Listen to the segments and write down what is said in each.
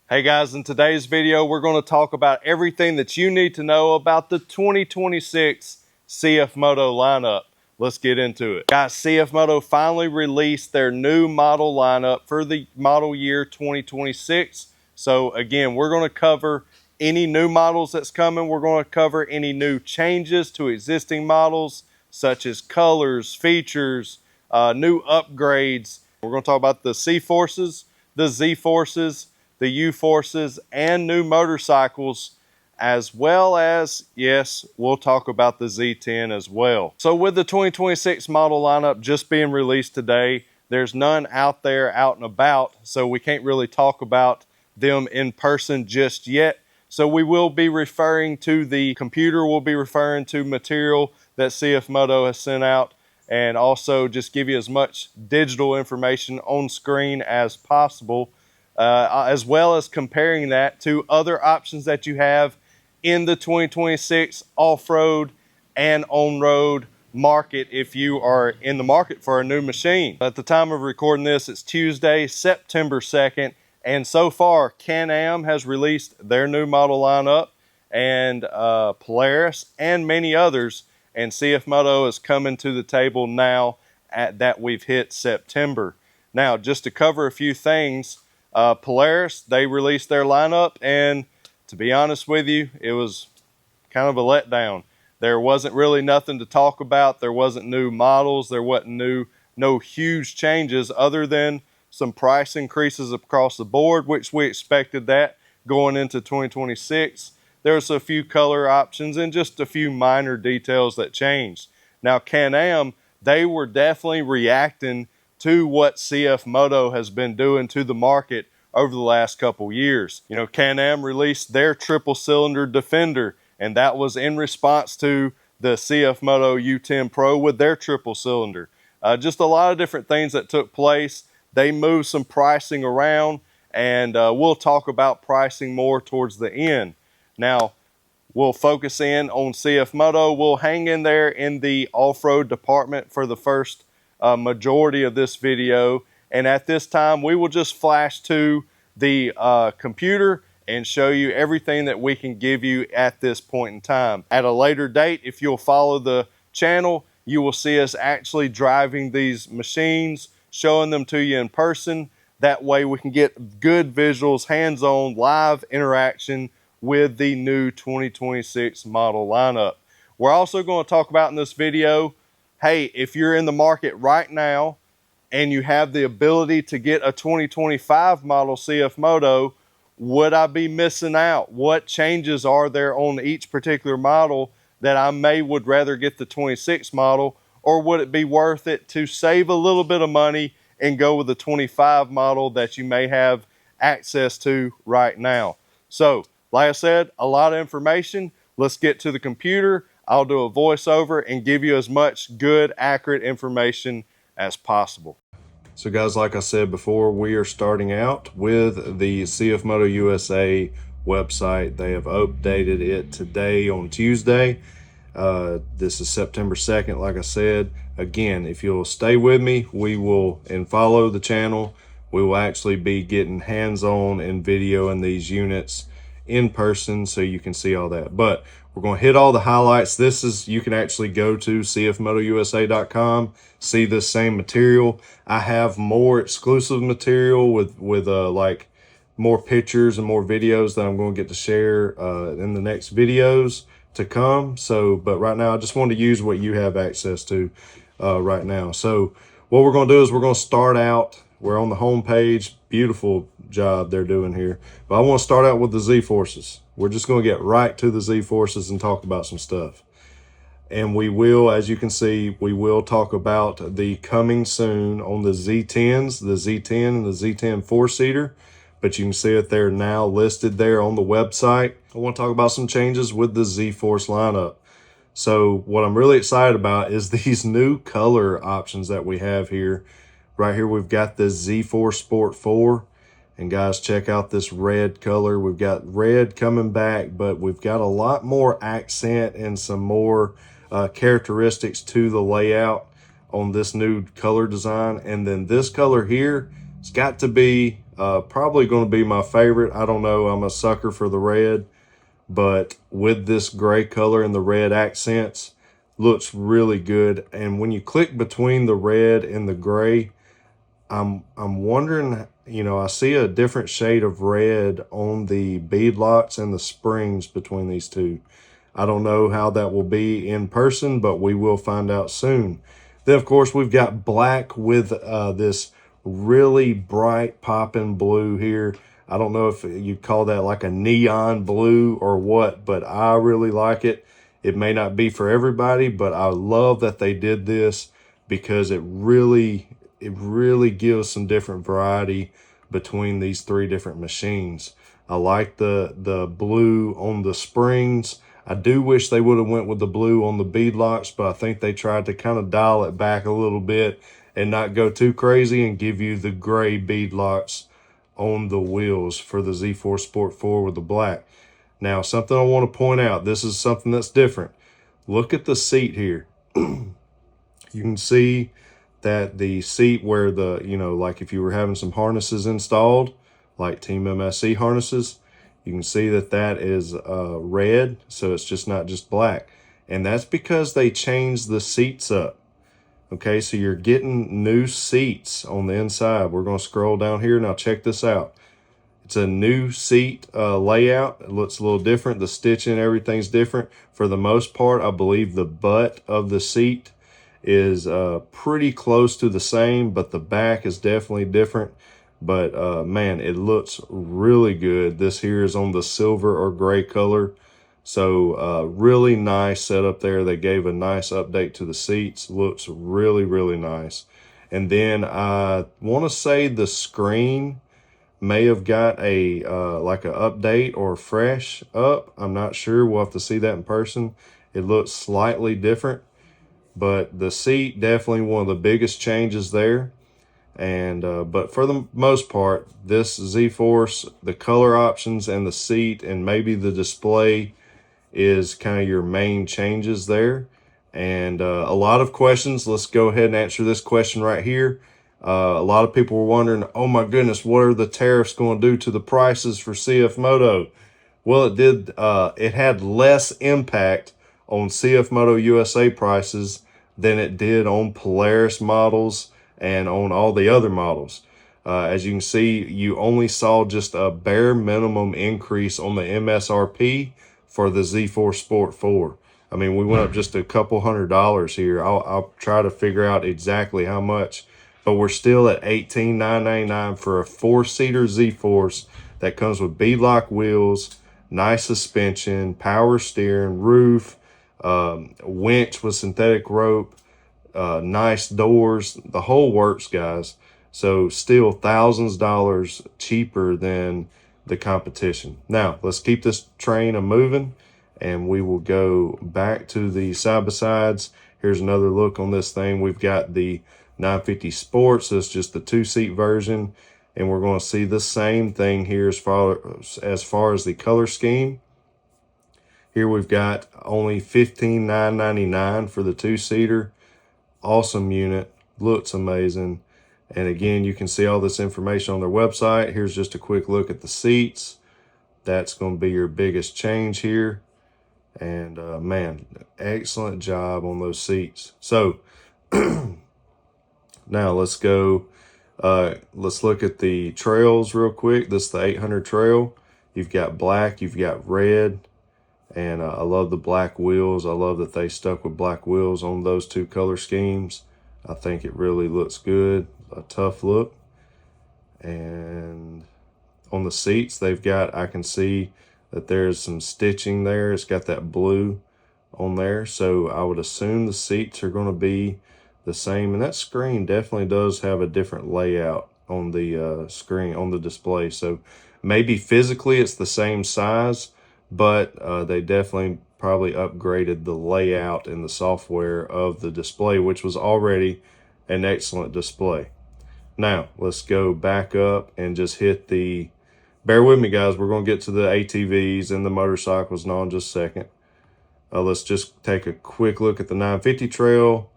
Hey guys, in today's video, we're going to talk about everything that you need to know about the 2026 CFMOTO lineup. Let's get into it. Guys, CFMOTO finally released their new model lineup for the model year 2026. So again, we're going to cover any new models that's coming. We're going to cover any new changes to existing models, such as colors, features, new upgrades. We're going to talk about the CFORCEs, the ZFORCEs, the UFORCEs, and new motorcycles, as well as, yes, we'll talk about the Z10 as well. So with the 2026 model lineup just being released today, there's none out there out and about, so we can't really talk about them in person just yet. So we will be referring to the computer, we'll be referring to material that CFMOTO has sent out, and also just give you as much digital information on screen as possible. As well as comparing that to other options that you have in the 2026 off-road and on-road market if you are in the market for a new machine. At the time of recording this, it's Tuesday, September 2nd, and so far Can-Am has released their new model lineup, and Polaris and many others, and CFMOTO is coming to the table now that we've hit September. Now, just to cover a few things, Polaris, they released their lineup, and to be honest with you, it was kind of a letdown. There wasn't really nothing to talk about. There wasn't new models. There wasn't no huge changes other than some price increases across the board, which we expected that going into 2026. There's a few color options and just a few minor details that changed. Now, Can-Am, they were definitely reacting to what CFMOTO has been doing to the market over the last couple years. You know, Can-Am released their triple cylinder Defender, and that was in response to the CFMOTO U10 Pro with their triple cylinder. Just a lot of different things that took place. They moved some pricing around, and we'll talk about pricing more towards the end. Now, we'll focus in on CFMOTO. We'll hang in there in the off-road department for the first majority of this video, and at this time we will just flash to the computer and show you everything that we can give you at this point in time. At a later date, if you'll follow the channel, you will see us actually driving these machines, showing them to you in person. That way we can get good visuals, hands-on, live interaction with the new 2026 model lineup. We're also going to talk about in this video, hey, if you're in the market right now and you have the ability to get a 2025 model CFMOTO, would I be missing out? What changes are there on each particular model that I would rather get the 26 model, or would it be worth it to save a little bit of money and go with the 25 model that you may have access to right now? So, like I said, a lot of information. Let's get to the computer. I'll do a voiceover and give you as much good, accurate information as possible. So guys, like I said before, we are starting out with the CFMOTO USA website. They have updated it today on Tuesday. This is September 2nd, like I said. Again, if you'll stay with me, and follow the channel, we will actually be getting hands-on and video in these units in person so you can see all that. But we're going to hit all the highlights. You can actually go to CFMOTOUSA.com, see this same material. I have more exclusive material with like more pictures and more videos that I'm going to get to share in the next videos to come. But right now I just want to use what you have access to right now. So what we're going to do is we're going to start out. We're on the home page. Beautiful job they're doing here. But I want to start out with the ZFORCEs. We're just going to get right to the ZFORCEs and talk about some stuff. And we will, as you can see, we will talk about the coming soon on the Z10s, the Z10 and the Z10 4-seater. But you can see that they're now listed there on the website. I want to talk about some changes with the ZFORCE lineup. So what I'm really excited about is these new color options that we have here. Right here, we've got the ZFORCE Sport 4. And guys, check out this red color. We've got red coming back, but we've got a lot more accent and some more characteristics to the layout on this new color design. And then this color here, it's got to be Probably going to be my favorite. I don't know, I'm a sucker for the red, but with this gray color and the red accents, looks really good. And when you click between the red and the gray, I'm wondering, you know, I see a different shade of red on the bead locks and the springs between these two. I don't know how that will be in person, but we will find out soon. Then, of course, we've got black with this really bright popping blue here. I don't know if you'd call that like a neon blue or what, but I really like it. It may not be for everybody, but I love that they did this because it really gives some different variety between these three different machines. I like the blue on the springs. I do wish they would have went with the blue on the bead locks, but I think they tried to kind of dial it back a little bit and not go too crazy and give you the gray bead locks on the wheels for the ZFORCE Sport 4 with the black. Now, something I want to point out, this is something that's different. Look at the seat here. You can see that the seat where the, you know, like if you were having some harnesses installed, like Team MSC harnesses, you can see that that is red, so it's just not just black. And that's because they changed the seats up. Okay, so you're getting new seats on the inside. We're going to scroll down here. Now check this out. It's a new seat layout. It looks a little different. The stitching, everything's different. For the most part, I believe the butt of the seat is pretty close to the same, but the back is definitely different. But man, it looks really good. This here is on the silver or gray color. So really nice setup there. They gave a nice update to the seats. Looks really, really nice. And then I want to say the screen may have got a like an update or fresh up. I'm not sure. We'll have to see that in person. It looks slightly different, but the seat definitely one of the biggest changes there. And but for the most part, this ZFORCE, the color options and the seat and maybe the display is kind of your main changes there. And a lot of questions. Let's go ahead and answer this question right here. A lot of people were wondering, oh my goodness, what are the tariffs going to do to the prices for CFMOTO? Well, it did. It had less impact on CFMOTO USA prices than it did on Polaris models and on all the other models. As you can see, you only saw just a bare minimum increase on the MSRP for the ZFORCE Sport 4. I mean, we went up just a couple $100 here. I'll try to figure out exactly how much, but we're still at $18,999 for a 4-seater ZFORCE that comes with beadlock wheels, nice suspension, power steering, roof, winch with synthetic rope, nice doors, the whole works, guys. So still thousands of dollars cheaper than the competition. Now let's keep this train a moving and we will go back to the side-by-sides. Here's another look on this thing. We've got the 950 Sports. That's just the 2-seat version, and we're going to see the same thing here as far as the color scheme. Here we've got only $15,999 for the 2-seater. Awesome unit, looks amazing. And again, you can see all this information on their website. Here's just a quick look at the seats. That's going to be your biggest change here. And man, excellent job on those seats. So now let's go, let's look at the trails real quick. This is the 800 trail. You've got black, you've got red, and I love the black wheels. I love that they stuck with black wheels on those two color schemes. I think it really looks good, a tough look. And on the seats, they've got, I can see that there's some stitching there. It's got that blue on there. So I would assume the seats are going to be the same. And that screen definitely does have a different layout on the screen, on the display. So maybe physically it's the same size, but they definitely probably upgraded the layout and the software of the display, which was already an excellent display. Now let's go back up and just hit the, bear with me guys, we're going to get to the ATVs and the motorcycles in on just a second. Let's just take a quick look at the 950 trail.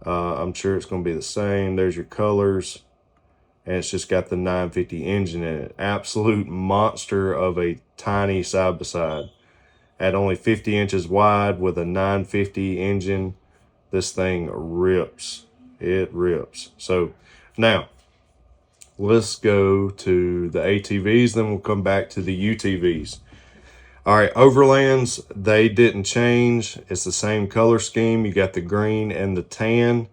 I'm sure it's going to be the same. There's your colors. and it's just got the 950 engine in it. Absolute monster of a tiny side-by-side. At only 50 inches wide with a 950 engine, this thing rips. It rips. So now let's go to the ATVs, then we'll come back to the UTVs. All right, Overlands, they didn't change. It's the same color scheme. You got the green and the tan,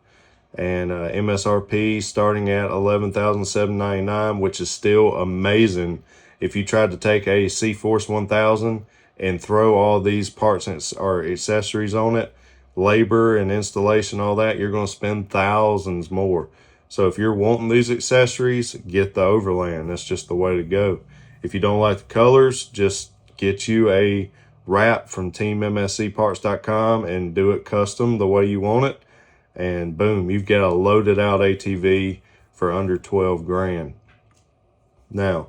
and MSRP starting at $11,799, which is still amazing. If you tried to take a CFORCE 1000 and throw all these parts or accessories on it, labor and installation, all that, you're going to spend thousands more. So if you're wanting these accessories, get the Overland. That's just the way to go. If you don't like the colors, just get you a wrap from teammscparts.com and do it custom the way you want it. And boom, you've got a loaded out ATV for under 12 grand. Now,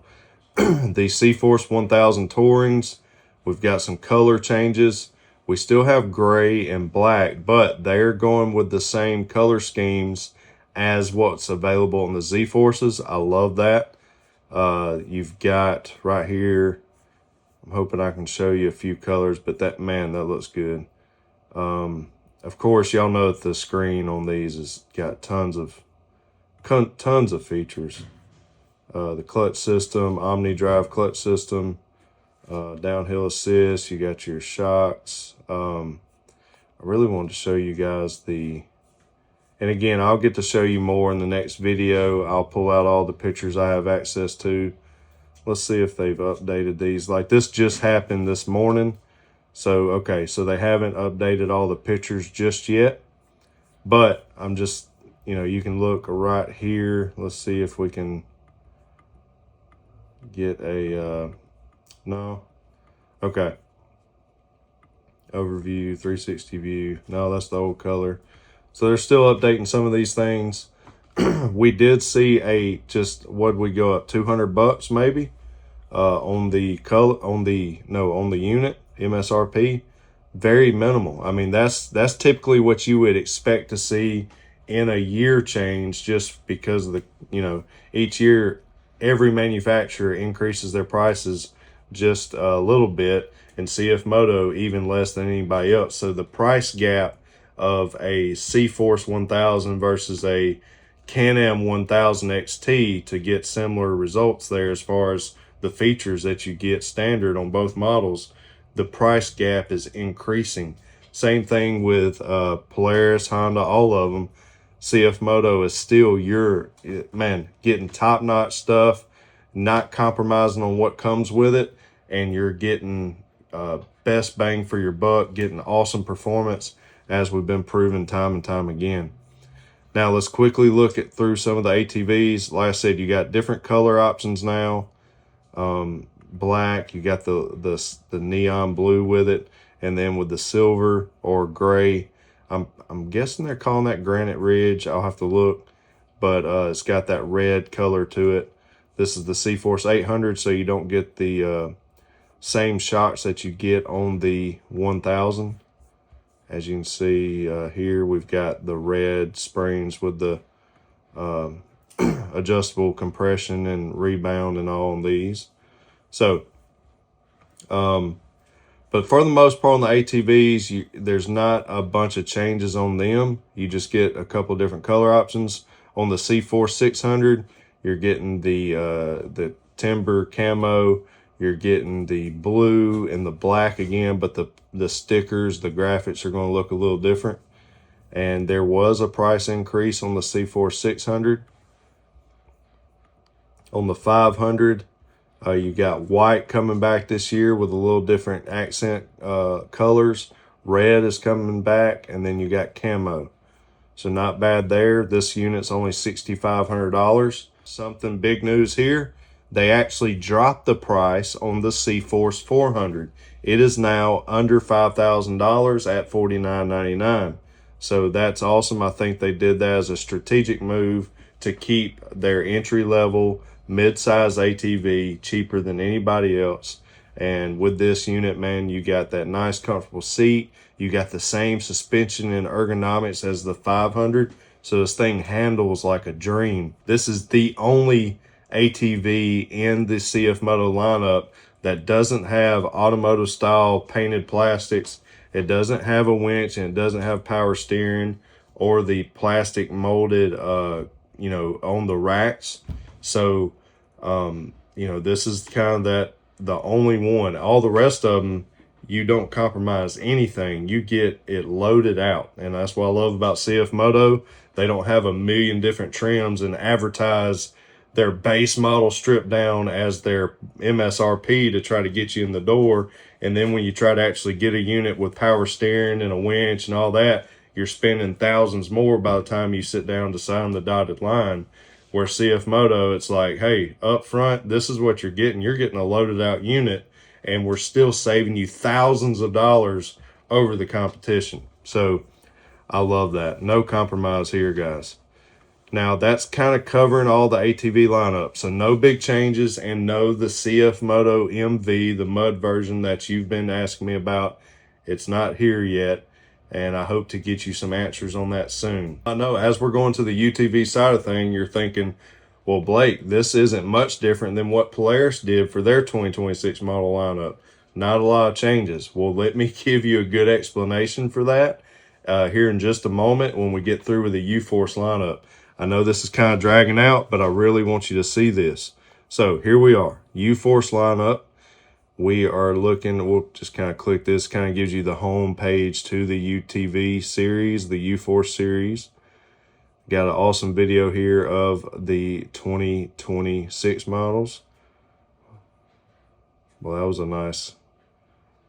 the CFORCE 1000 Tourings, we've got some color changes. We still have gray and black, but they're going with the same color schemes as what's available in the ZFORCEs. I love that. You've got right here, I'm hoping I can show you a few colors, but that looks good. Of course, y'all know that the screen on these has got tons of features. The clutch system, Omni Drive clutch system, downhill assist, you got your shocks. I really wanted to show you guys and again, I'll get to show you more in the next video. I'll pull out all the pictures I have access to. Let's see if they've updated these. Like, this just happened this morning. So, okay, so they haven't updated all the pictures just yet. But I'm just, you can look right here. Let's see if we can get a, no. Okay. Overview, 360 view. No, that's the old color. So they're still updating some of these things. We did see what'd we go up, $200 maybe, on the unit MSRP. Very minimal. I mean, that's typically what you would expect to see in a year change, just because of each year every manufacturer increases their prices just a little bit, and CFMOTO even less than anybody else. So the price gap of a CFORCE 1000 versus a Can-Am 1000 XT to get similar results there as far as the features that you get standard on both models, the price gap is increasing. Same thing with Polaris, Honda, all of them. CFMOTO is still getting top-notch stuff, not compromising on what comes with it, and you're getting best bang for your buck, getting awesome performance, as we've been proving time and time again. Now let's quickly look through some of the ATVs. Like I said, you got different color options now. Black, you got the neon blue with it, and then with the silver or gray. I'm guessing they're calling that Granite Ridge. I'll have to look, but it's got that red color to it. This is the CFORCE 800, so you don't get the same shocks that you get on the 1000. As you can see here, we've got the red springs with the adjustable compression and rebound and all on these. So, but for the most part on the ATVs, there's not a bunch of changes on them. You just get a couple different color options. On the CFORCE 600, you're getting the timber camo. You're getting the blue and the black again, but the stickers, the graphics are going to look a little different. And there was a price increase on the CFORCE 600. On the 500, you got white coming back this year with a little different accent colors. Red is coming back, and then you got camo. So not bad there. This unit's only $6,500. Something big news here. They actually dropped the price on the CFORCE 400. It is now under $5,000 at $49.99. So that's awesome. I think they did that as a strategic move to keep their entry-level mid-size ATV cheaper than anybody else. And with this unit, man, you got that nice comfortable seat. You got the same suspension and ergonomics as the 500. So this thing handles like a dream. This is the only ATV in the CFMOTO lineup that doesn't have automotive style painted plastics. It doesn't have a winch, and it doesn't have power steering or the plastic molded, you know, on the racks. So, you know, this is kind of the only one. All the rest of them, you don't compromise anything. You get it loaded out. And that's what I love about CFMOTO. They don't have a million different trims and advertise their base model stripped down as their MSRP to try to get you in the door. And then when you try to actually get a unit with power steering and a winch and all that, you're spending thousands more by the time you sit down to sign the dotted line. Where CFMOTO, it's like, hey, up front, this is what you're getting. You're getting a loaded out unit, and we're still saving you thousands of dollars over the competition. So I love that. No compromise here, guys. Now that's kind of covering all the ATV lineup. So no big changes, and no the CFMOTO MV, the mud version that you've been asking me about. It's not here yet, and I hope to get you some answers on that soon. I know as we're going to the UTV side of thing, you're thinking, well, Blake, this isn't much different than what Polaris did for their 2026 model lineup. Not a lot of changes. Well, let me give you a good explanation for that here in just a moment when we get through with the UFORCE lineup. I know this is kind of dragging out, but I really want you to see this. So here we are, UFORCE lineup. We are looking, we'll just kind of click this, kind of gives you the home page to the UTV series, the UFORCE series. Got an awesome video here of the 2026 models. Well, that was a nice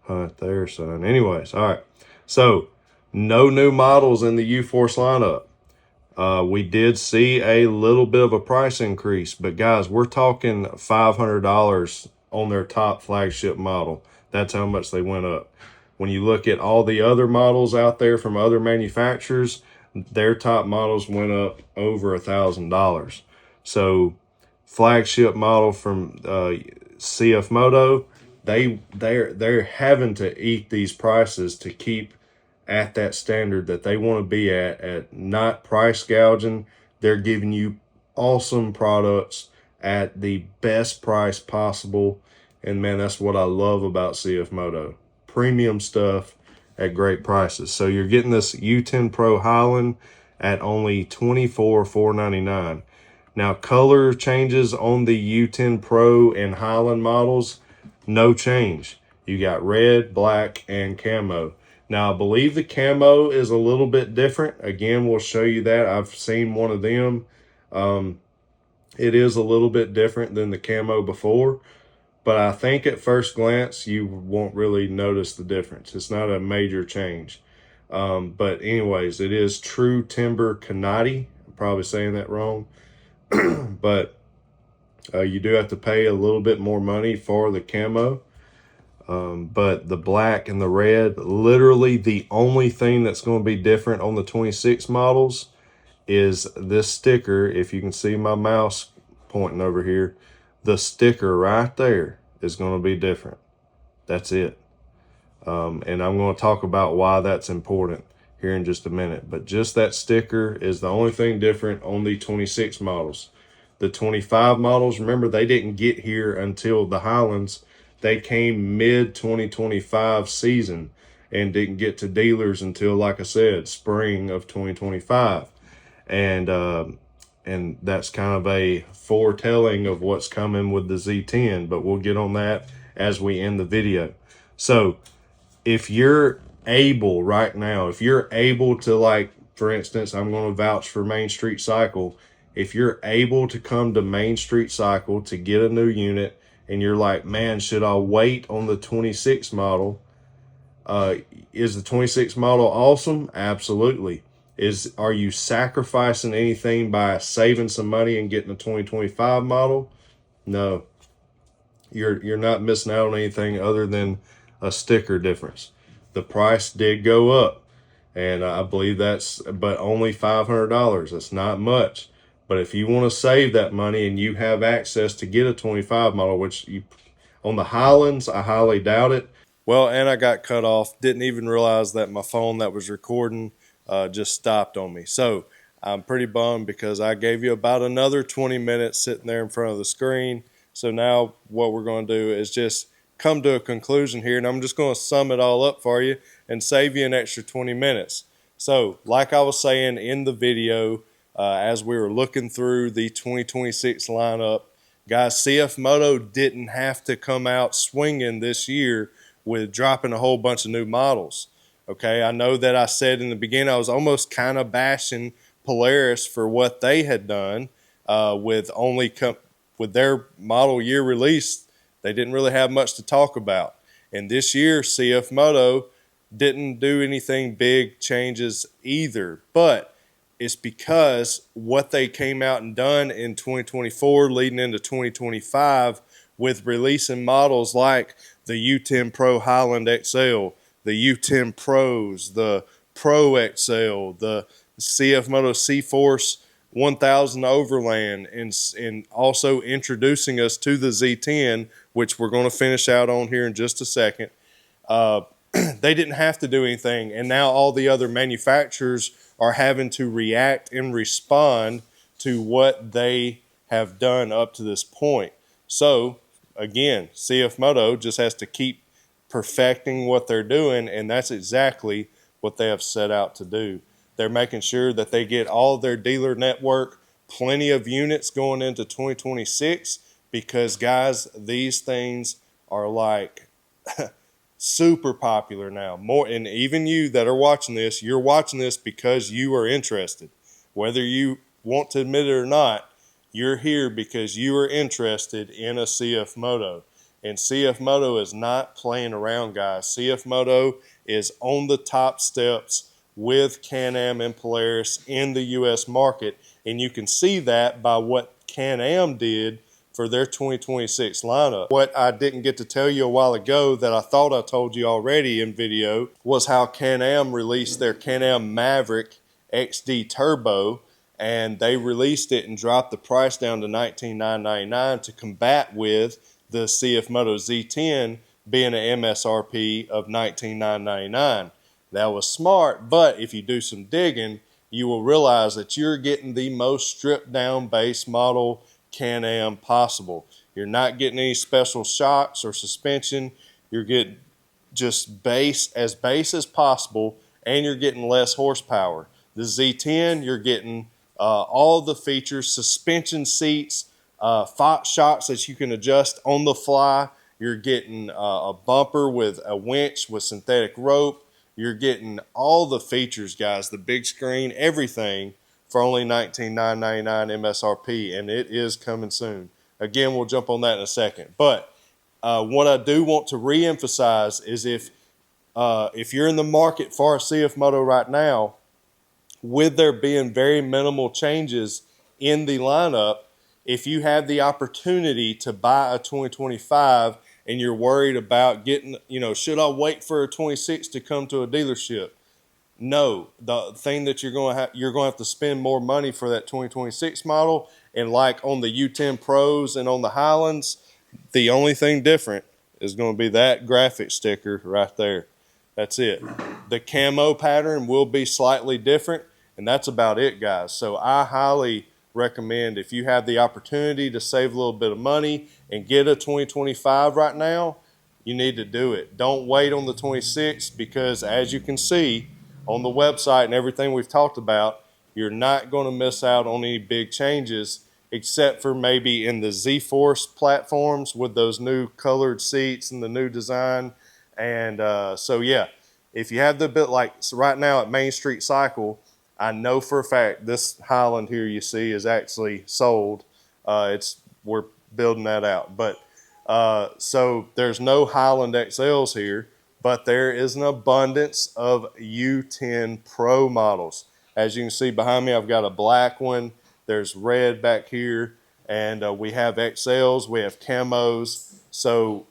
hunt there, son. Anyways, all right. So, no new models in the UFORCE lineup. We did see a little bit of a price increase, but guys, we're talking $500 on their top flagship model. That's how much they went up. When you look at all the other models out there from other manufacturers, their top models went up over $1,000. So flagship model from CFMOTO, they're having to eat these prices to keep at that standard that they want to be at not price gouging. They're giving you awesome products at the best price possible. And man, that's what I love about CFMOTO. Premium stuff at great prices. So you're getting this U10 Pro Highland at only $24,499. Now, color changes on the U10 Pro and Highland models, no change. You got red, black, and camo. Now, I believe the camo is a little bit different. Again, we'll show you that. I've seen one of them. It is a little bit different than the camo before, but I think at first glance, you won't really notice the difference. It's not a major change. But anyways, it is True Timber Kanati. I'm probably saying that wrong. But you do have to pay a little bit more money for the camo. But the black and the red, literally the only thing that's going to be different on the 26 models is this sticker. If you can see my mouse pointing over here, the sticker right there is going to be different. That's it. And I'm going to talk about why that's important here in just a minute. But just that sticker is the only thing different on the 26 models. The 25 models, remember, they didn't get here until the Highlands. They came mid-2025 season and didn't get to dealers until, like I said, spring of 2025. And that's kind of a foretelling of what's coming with the Z10, but we'll get on that as we end the video. So if you're able right now, if you're able to, like, for instance, I'm going to vouch for Main Street Cycle. If you're able to come to Main Street Cycle to get a new unit, and you're like, man, should I wait on the 26 model? Is the 26 model awesome? Absolutely. Are you sacrificing anything by saving some money and getting a 2025 model? No. You're not missing out on anything other than a sticker difference. The price did go up, and I believe but only $500. That's not much. But if you want to save that money and you have access to get a 25 model, which on the Highlands, I highly doubt it. Well, and I got cut off. Didn't even realize that my phone that was recording just stopped on me. So I'm pretty bummed because I gave you about another 20 minutes sitting there in front of the screen. So now what we're going to do is just come to a conclusion here, and I'm just going to sum it all up for you and save you an extra 20 minutes. So like I was saying in the video, as we were looking through the 2026 lineup, guys, CFMOTO didn't have to come out swinging this year with dropping a whole bunch of new models. Okay, I know that I said in the beginning I was almost kind of bashing Polaris for what they had done with their model year release. They didn't really have much to talk about. And this year, CFMOTO didn't do anything big changes either. But it's because what they came out and done in 2024 leading into 2025 with releasing models like the U10 Pro Highland XL, the U10 Pros, the Pro XL, the CFMOTO CFORCE 1000 Overland, and also introducing us to the Z10, which we're going to finish out on here in just a second. They didn't have to do anything, and now all the other manufacturers are having to react and respond to what they have done up to this point. So again, CFMOTO just has to keep perfecting what they're doing, and that's exactly what they have set out to do. They're making sure that they get all their dealer network plenty of units going into 2026, because guys, these things are like super popular now. More, and even you that are watching this, you're watching this because you are interested. Whether you want to admit it or not, you're here because you are interested in a CFMOTO. And CFMOTO is not playing around, guys. CFMOTO is on the top steps with Can-Am and Polaris in the U.S. market. And you can see that by what Can-Am did for their 2026 lineup. What I didn't get to tell you a while ago that I thought I told you already in video was how Can-Am released their Can-Am Maverick XD Turbo, and they released it and dropped the price down to $19,999 to combat with the CFMOTO Z10 being an MSRP of $19,999. That was smart, but if you do some digging, you will realize that you're getting the most stripped down base model Can-Am possible. You're not getting any special shocks or suspension. You're getting just base as possible, and you're getting less horsepower. The Z10, you're getting all the features, suspension seats, Fox shocks that you can adjust on the fly. You're getting a bumper with a winch with synthetic rope. You're getting all the features, guys, the big screen, everything, for only $19,999 MSRP, and it is coming soon. Again, we'll jump on that in a second. But what I do want to reemphasize is if you're in the market for a CFMOTO right now, with there being very minimal changes in the lineup, if you have the opportunity to buy a 2025 and you're worried about getting, should I wait for a 26 to come to a dealership? No, the thing that you're going to have to spend more money for that 2026 model. And like on the U10 Pros and on the Highlands, the only thing different is going to be that graphic sticker right there. That's it. The camo pattern will be slightly different, and that's about it, guys. So I highly recommend, if you have the opportunity to save a little bit of money and get a 2025 right now, you need to do it. Don't wait on the 26, because as you can see on the website and everything we've talked about, you're not going to miss out on any big changes, except for maybe in the ZFORCE platforms with those new colored seats and the new design. And so yeah, if you have the bit, like right now at Main Street Cycle, I know for a fact this Highland here you see is actually sold. We're building that out. But so there's no Highland XLs here, but there is an abundance of U10 Pro models. As you can see behind me, I've got a black one. There's red back here, and we have XLs, we have camos. So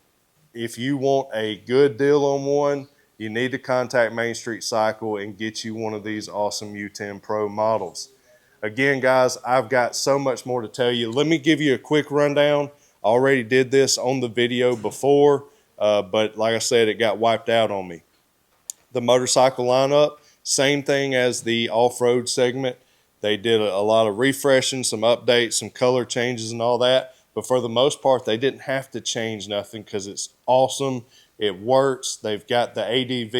if you want a good deal on one, you need to contact Main Street Cycle and get you one of these awesome U10 Pro models. Again, guys, I've got so much more to tell you. Let me give you a quick rundown. I already did this on the video before, but like I said, it got wiped out on me. The motorcycle lineup, same thing as the off-road segment. They did a lot of refreshing, some updates, some color changes and all that. But for the most part, they didn't have to change nothing because it's awesome. It works. They've got the ADV.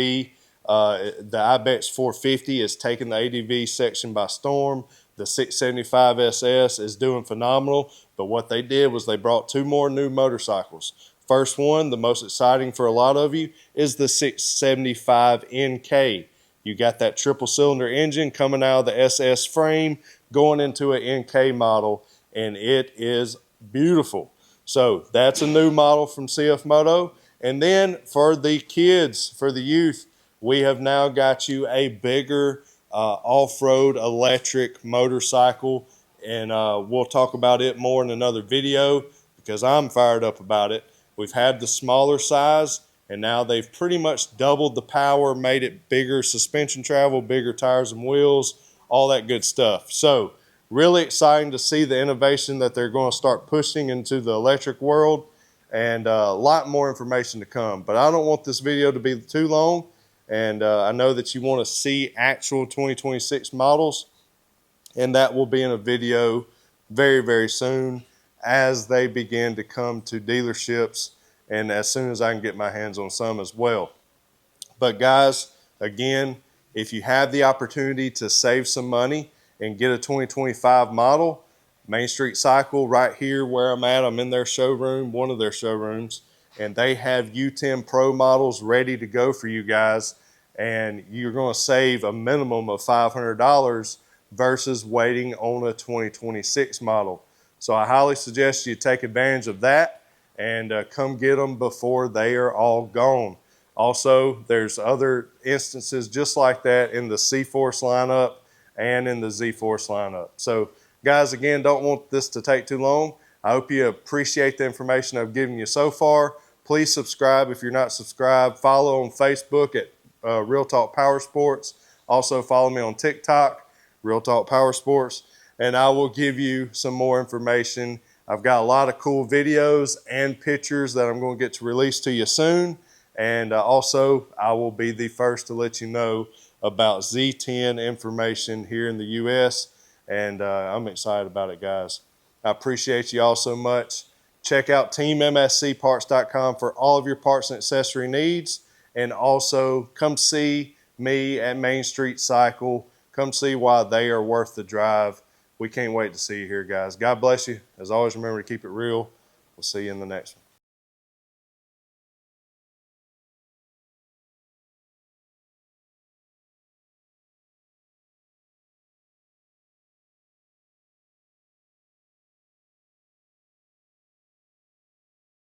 The IBEX 450 is taking the ADV section by storm. The 675 SS is doing phenomenal. But what they did was they brought 2 more new motorcycles. First one, the most exciting for a lot of you, is the 675 NK. You got that triple cylinder engine coming out of the SS frame, going into an NK model, and it is beautiful. So that's a new model from CFMOTO. And then for the kids, for the youth, we have now got you a bigger off-road electric motorcycle, and we'll talk about it more in another video because I'm fired up about it. We've had the smaller size, and now they've pretty much doubled the power, made it bigger suspension travel, bigger tires and wheels, all that good stuff. So really exciting to see the innovation that they're going to start pushing into the electric world, and a lot more information to come. But I don't want this video to be too long, and I know that you want to see actual 2026 models, and that will be in a video very, very soon as they begin to come to dealerships, and as soon as I can get my hands on some as well. But guys, again, if you have the opportunity to save some money and get a 2025 model, Main Street Cycle right here where I'm at, I'm in their showroom, one of their showrooms, and they have U10 Pro models ready to go for you guys, and you're going to save a minimum of $500 versus waiting on a 2026 model. So I highly suggest you take advantage of that and come get them before they are all gone. Also, there's other instances just like that in the CFORCE lineup and in the ZFORCE lineup. So guys, again, don't want this to take too long. I hope you appreciate the information I've given you so far. Please subscribe if you're not subscribed. Follow on Facebook at Real Talk Powersports. Also follow me on TikTok, Real Talk Powersports, and I will give you some more information. I've got a lot of cool videos and pictures that I'm going to get to release to you soon. And also, I will be the first to let you know about Z10 information here in the U.S. And I'm excited about it, guys. I appreciate you all so much. Check out teammscparts.com for all of your parts and accessory needs. And also, come see me at Main Street Cycle. Come see why they are worth the drive. We can't wait to see you here, guys. God bless you. As always, remember to keep it real. We'll see you in the next one.